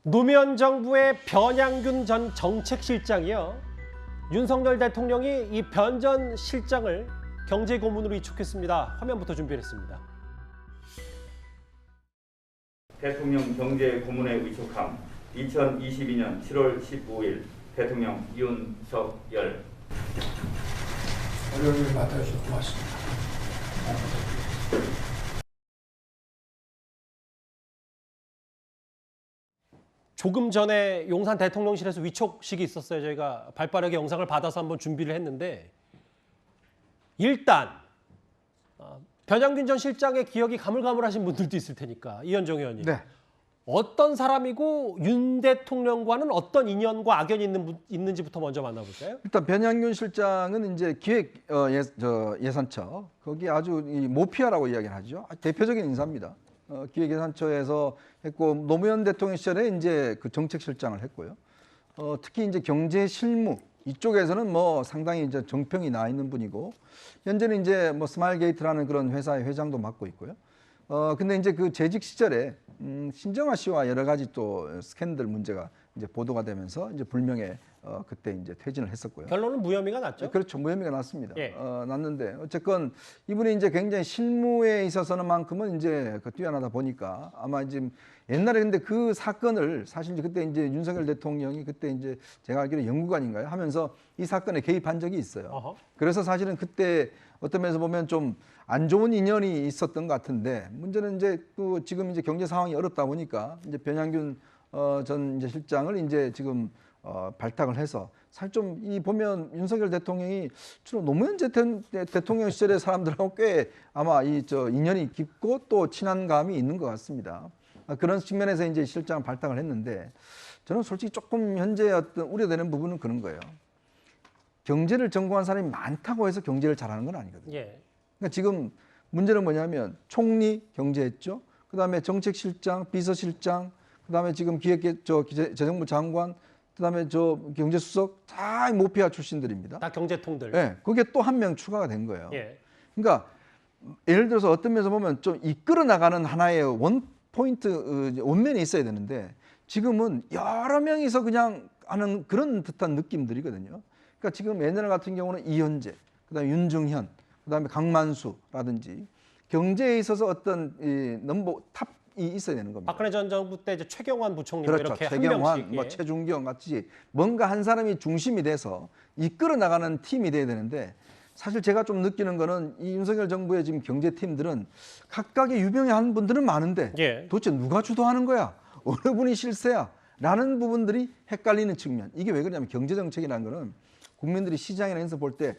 노무현 정부의 변양균 전 정책실장이요. 윤석열 대통령이 이 변 전 실장을 경제고문으로 위촉했습니다. 화면부터 준비했습니다. 대통령 경제고문에 위촉함 2022년 7월 15일 대통령 윤석열. 어려움을 맡아주셔서 고맙습니다. 조금 전에 용산 대통령실에서 위촉식이 있었어요. 저희가 발빠르게 영상을 받아서 한번 준비를 했는데 일단 변양균 전 실장의 기억이 가물가물하신 분들도 있을 테니까 이현정 의원님. 네. 어떤 사람이고 윤 대통령과는 어떤 인연과 악연이 있는지부터 먼저 만나볼까요? 일단 변양균 실장은 이제 예산처 거기 아주 이 모피아라고 이야기를 하죠. 대표적인 인사입니다. 기획예산처에서 했고 노무현 대통령 시절에 이제 그 정책실장을 했고요. 특히 이제 경제 실무 이쪽에서는 뭐 상당히 이제 정평이 나 있는 분이고 현재는 이제 뭐 스마일게이트라는 그런 회사의 회장도 맡고 있고요. 근데 이제 그 재직 시절에 신정아 씨와 여러 가지 또 스캔들 문제가 이제 보도가 되면서 이제 불명예 그때 이제 퇴진을 했었고요. 결론은 무혐의가 났죠? 그렇죠. 무혐의가 났습니다. 예. 났는데 어쨌건 이분이 이제 굉장히 실무에 있어서는만큼은 이제 그 뛰어나다 보니까 아마 이제 옛날에 근데 그 사건을 사실 이제 그때 이제 윤석열 대통령이 그때 이제 제가 알기로 영구관인가요? 하면서 이 사건에 개입한 적이 있어요. 어허. 그래서 사실은 그때 어떤 면에서 보면 좀 안 좋은 인연이 있었던 것 같은데 문제는 이제 또 지금 이제 경제 상황이 어렵다 보니까 이제 변양균 전 이제 실장을 이제 지금 발탁을 해서 사실 좀 이 보면 윤석열 대통령이 주로 노무현 대통령 시절의 사람들하고 꽤 아마 이 인연이 깊고 또 친한 감이 있는 것 같습니다. 그런 측면에서 이제 실장을 발탁을 했는데 저는 솔직히 조금 현재 어떤 우려되는 부분은 그런 거예요. 경제를 전공한 사람이 많다고 해서 경제를 잘하는 건 아니거든요. 예. 그러니까 지금 문제는 뭐냐면 총리 경제했죠. 그다음에 정책실장, 비서실장, 그다음에 지금 재정부 장관, 그다음에 경제수석 다 모피아 출신들입니다. 다 경제통들. 네, 그게 또 한 명 추가가 된 거예요. 예. 그러니까 예를 들어서 어떤 면에서 보면 좀 이끌어 나가는 하나의 원 포인트 원면이 있어야 되는데 지금은 여러 명이서 그냥 하는 그런 듯한 느낌들이거든요. 그러니까 지금 옛날 같은 경우는 이현재, 그다음에 윤중현, 그다음에 강만수라든지 경제에 있어서 어떤 넘버 탑이 있어야 되는 겁니다. 박근혜 전 정부 때 이제 최경환 부총리 그렇죠. 이렇게 한 최경환, 명씩. 뭐 예. 최준경 같이 뭔가 한 사람이 중심이 돼서 이끌어 나가는 팀이 돼야 되는데 사실 제가 좀 느끼는 거는 이 윤석열 정부의 지금 경제팀들은 각각의 유명한 분들은 많은데 예. 도대체 누가 주도하는 거야? 어느 분이 실세야? 라는 부분들이 헷갈리는 측면. 이게 왜 그러냐면 경제정책이라는 거는 국민들이 시장이나 인서 볼 때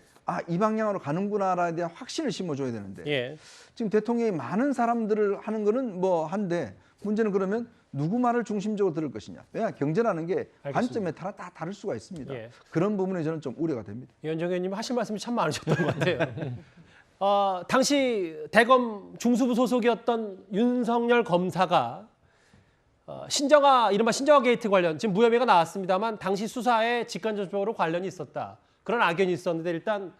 이 방향으로 가는구나라에 대한 확신을 심어줘야 되는데 예. 지금 대통령이 많은 사람들을 하는 거는 뭐 한데 문제는 그러면 누구 말을 중심적으로 들을 것이냐. 왜냐 경제라는 게 관점에 따라 다 다를 수가 있습니다. 예. 그런 부분에 저는 좀 우려가 됩니다. 이현정 의원님 하실 말씀이 참 많으셨던 것 같아요. 당시 대검 중수부 소속이었던 윤석열 검사가 이른바 신정아 게이트 관련 지금 무혐의가 나왔습니다만 당시 수사에 직간접적으로 관련이 있었다. 그런 악연이 있었는데 일단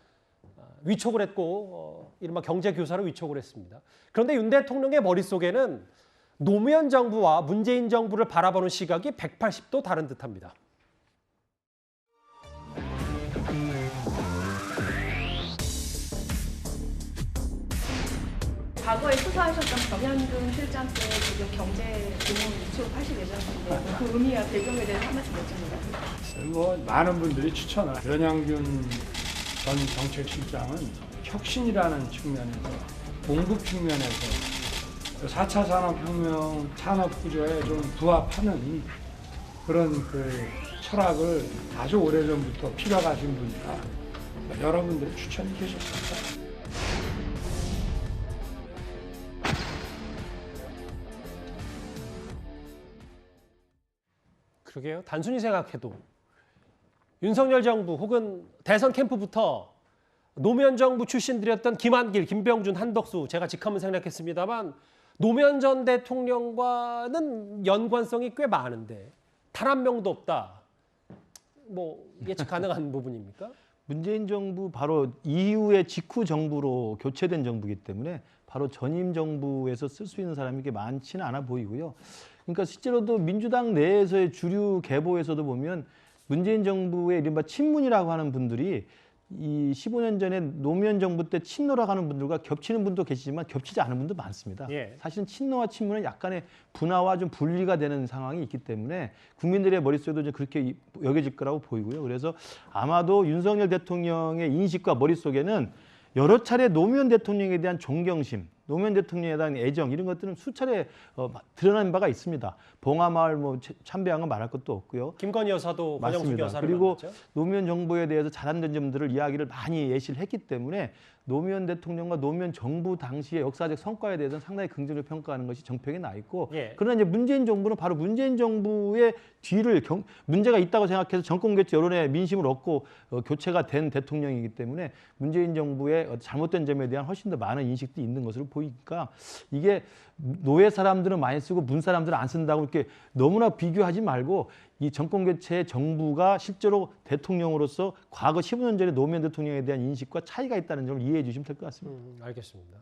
위촉을 했고 이른바 경제교사로 위촉을 했습니다. 그런데 윤 대통령의 머릿속에는 노무현 정부와 문재인 정부를 바라보는 시각이 180도 다른 듯합니다. 과거에 수사하셨던 변양균 실장 때 지금 경제고문 위촉하실 예정인데 그 의미와 배경에 대해서 한 말씀 여쭤봅니다. 뭐 많은 분들이 추천을 변양균 전 정책실장은 혁신이라는 측면에서 공급 측면에서 4차 산업혁명 산업구조에 좀 부합하는 그런 그 철학을 아주 오래전부터 필요하신 분이라 여러분들의 추천이 계셨습니다. 그러게요. 단순히 생각해도 윤석열 정부 혹은 대선 캠프부터 노무현 정부 출신들이었던 김한길, 김병준, 한덕수 제가 직함은 생략했습니다만 노무현 전 대통령과는 연관성이 꽤 많은데 단 한 명도 없다. 뭐 예측 가능한 부분입니까? 문재인 정부 바로 이후에 직후 정부로 교체된 정부이기 때문에 바로 전임 정부에서 쓸 수 있는 사람이 그렇게 많지는 않아 보이고요. 그러니까 실제로도 민주당 내에서의 주류 계보에서도 보면 문재인 정부의 이른바 친문이라고 하는 분들이 이 15년 전에 노무현 정부 때 친노라고 하는 분들과 겹치는 분도 계시지만 겹치지 않은 분도 많습니다. 예. 사실은 친노와 친문은 약간의 분화와 좀 분리가 되는 상황이 있기 때문에 국민들의 머릿속에도 이제 그렇게 여겨질 거라고 보이고요. 그래서 아마도 윤석열 대통령의 인식과 머릿속에는 여러 차례 노무현 대통령에 대한 존경심, 노무현 대통령에 대한 애정 이런 것들은 수차례 드러난 바가 있습니다. 봉하마을 뭐 참배한 건 말할 것도 없고요. 김건희 여사도 권영숙 맞습니다. 여사를 그리고 만났죠. 노무현 정부에 대해서 잘한 점들을 이야기를 많이 예시를 했기 때문에 노무현 대통령과 노무현 정부 당시의 역사적 성과에 대해서는 상당히 긍정적으로 평가하는 것이 정평에 나 있고 예. 그러나 이제 문재인 정부는 바로 문재인 정부의 뒤를 문제가 있다고 생각해서 정권 교체 여론의 민심을 얻고 교체가 된 대통령이기 때문에 문재인 정부의 잘못된 점에 대한 훨씬 더 많은 인식도 있는 것으로 보이니까 이게 노예 사람들은 많이 쓰고 문 사람들은 안 쓴다고 이렇게 너무나 비교하지 말고 이 정권 교체 정부가 실제로 대통령으로서 과거 15년 전에 노무현 대통령에 대한 인식과 차이가 있다는 점을 이해해 주시면 될 것 같습니다. 알겠습니다.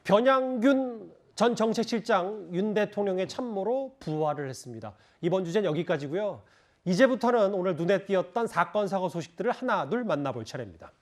변양균 전 정책실장 윤 대통령의 참모로 부활을 했습니다. 이번 주제는 여기까지고요. 이제부터는 오늘 눈에 띄었던 사건 사고 소식들을 하나 둘 만나볼 차례입니다.